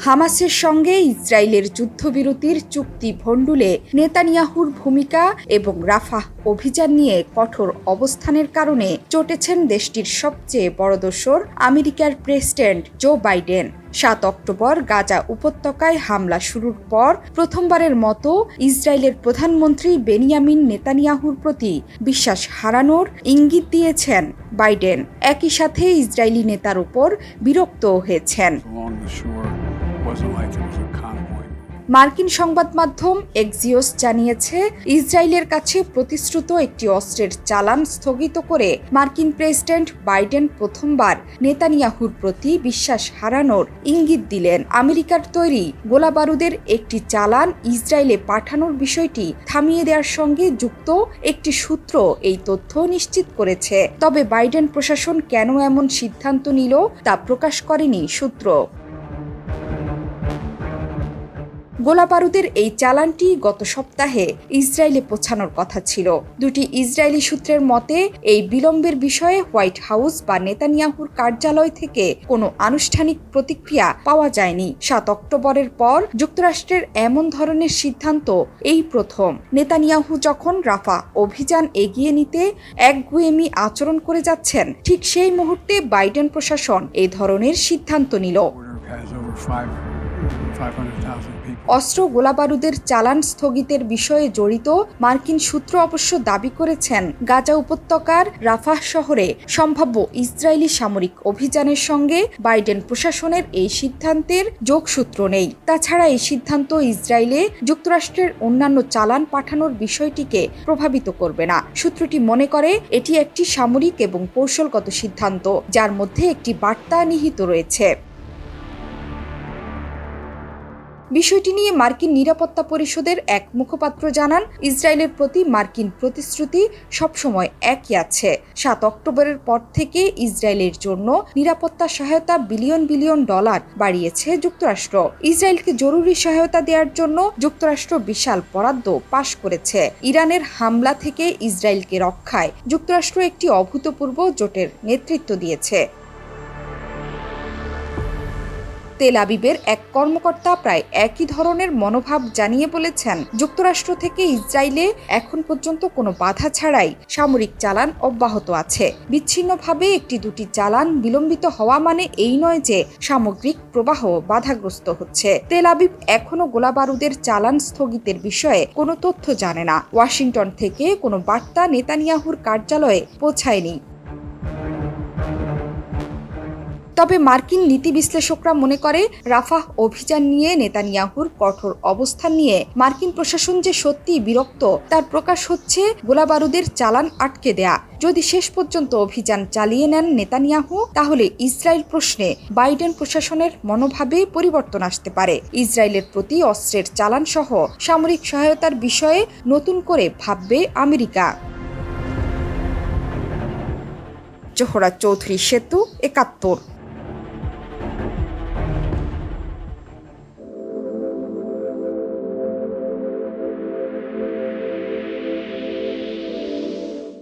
হামাসের সঙ্গে ইসরায়েলের যুদ্ধবিরতির চুক্তি ভণ্ডুলে নেতানিয়াহুর ভূমিকা এবং রাফাহ অভিযান নিয়ে কঠোর অবস্থানের কারণে চটেছেন দেশটির সবচেয়ে বড় দোসর আমেরিকার president Joe Biden. ৭ October Gaza উপত্যকায় হামলা শুরুর পর প্রথমবারের মতো ইসরায়েলের প্রধানমন্ত্রী বেনিয়ামিন নেতানিয়াহুর প্রতি বিশ্বাস হারানোর ইঙ্গিত দিয়েছেন বাইডেন। একই সাথে ইসরায়েলি নেতার উপর বিরক্তও হয়েছেন। মার্কিন সংবাদ মাধ্যম এক্সিওস জানিয়েছে, ইসরায়েলের কাছে প্রতিশ্রুত একটি অস্ত্রের চালান স্থগিত করে মার্কিন প্রেসিডেন্ট বাইডেন প্রথমবার নেতানিয়াহুর প্রতি বিশ্বাস হারানোর ইঙ্গিত দিলেন। আমেরিকার তৈরি গোলাবারুদের একটি চালান ইসরায়েলে পাঠানোর বিষয়টি থামিয়ে দেওয়ার সঙ্গে যুক্ত একটি সূত্র এই তথ্য নিশ্চিত করেছে। তবে বাইডেন প্রশাসন কেন এমন সিদ্ধান্ত নিল তা প্রকাশ করেনি সূত্র। গোলাবারুদের এই চালানটি গত সপ্তাহে ইসরায়েলে পৌঁছানোর কথা ছিল। দুটি ইসরায়েলি সূত্রের মতে, এই বিলম্বের বিষয়ে হোয়াইট হাউস বা নেতানিয়াহুর কার্যালয় থেকে কোনো আনুষ্ঠানিক প্রতিক্রিয়া পাওয়া যায়নি। ৭ অক্টোবরের পর যুক্তরাষ্ট্রের এমন ধরনের সিদ্ধান্ত এই প্রথম। নেতানিয়াহু যখন রাফা অভিযান এগিয়ে নিতে একগুঁয়েমি আচরণ করে যাচ্ছেন, ঠিক সেই মুহূর্তে বাইডেন প্রশাসন এই ধরনের সিদ্ধান্ত নিল। অস্ত্র গোলাবারুদের চালান স্থগিতের বিষয়ে জড়িত মার্কিন সূত্র অবশ্য দাবি করেছেন, গাজা উপত্যকার রাফাহ শহরে সম্ভাব্য ইসরায়েলি সামরিক অভিযানের সঙ্গে বাইডেন প্রশাসনের এই সিদ্ধান্তের যোগসূত্র নেই। তাছাড়া এই সিদ্ধান্ত ইসরায়েলে যুক্তরাষ্ট্রের অন্যান্য চালান পাঠানোর বিষয়টিকে প্রভাবিত করবে না। সূত্রটি মনে করে এটি একটি সামরিক এবং কৌশলগত সিদ্ধান্ত, যার মধ্যে একটি বার্তা নিহিত রয়েছে। বিষয়টি নিয়ে মার্কিন নিরাপত্তা পরিষদের এক মুখপাত্র জানান, ইসরায়েলের প্রতি মার্কিন প্রতিশ্রুতি সবসময় একই আছে। ৭ অক্টোবরের পর থেকে ইসরায়েলের জন্য নিরাপত্তা সহায়তা বিলিয়ন বিলিয়ন ডলার বাড়িয়েছে যুক্তরাষ্ট্র। ইসরায়েলকে জরুরি সহায়তা দেওয়ার জন্য যুক্তরাষ্ট্র বিশাল বরাদ্দ পাশ করেছে। ইরানের হামলা থেকে ইসরায়েলকে রক্ষায় যুক্তরাষ্ট্র একটি অভূতপূর্ব জোটের নেতৃত্ব দিয়েছে। তেল আবিবের এক কর্মকর্তা প্রায় একই ধরনের মনোভাব জানিয়ে বলেছেন, যুক্তরাষ্ট্র থেকে ইসরায়েলে এখন পর্যন্ত কোনো বাধা ছাড়াই সামরিক চালান অব্যাহত আছে। বিচ্ছিন্নভাবে একটি দুটি চালান বিলম্বিত হওয়া মানে এই নয় যে সামগ্রিক প্রবাহ বাধাগ্রস্ত হচ্ছে। তেল আবিব এখনো গোলাবারুদের চালান স্থগিতের বিষয়ে কোনো তথ্য জানে না। ওয়াশিংটন থেকে কোনো বার্তা নেতানিয়াহুর কার্যালয়ে পৌঁছায়নি। তবে মার্কিন নীতি বিশ্লেষকরা মনে করে, রাফাহ অভিযান নিয়ে নেতানিয়াহুর কঠোর অবস্থান নিয়ে মার্কিন প্রশাসন যে সত্যিই বিরক্ত তার প্রকাশ হচ্ছে গোলাবারুদের চালান আটকে দেয়া। যদি শেষ পর্যন্ত অভিযান চালিয়ে নেন নেতানিয়াহু, তাহলে ইসরায়েল প্রশ্নে বাইডেন প্রশাসনের মনোভাবে পরিবর্তন আসতে পারে। ইসরায়েলের প্রতি অস্ত্রের চালান সহ সামরিক সহায়তার বিষয়ে নতুন করে ভাববে আমেরিকা। জোহরা চৌধুরী, সেতু ৭১।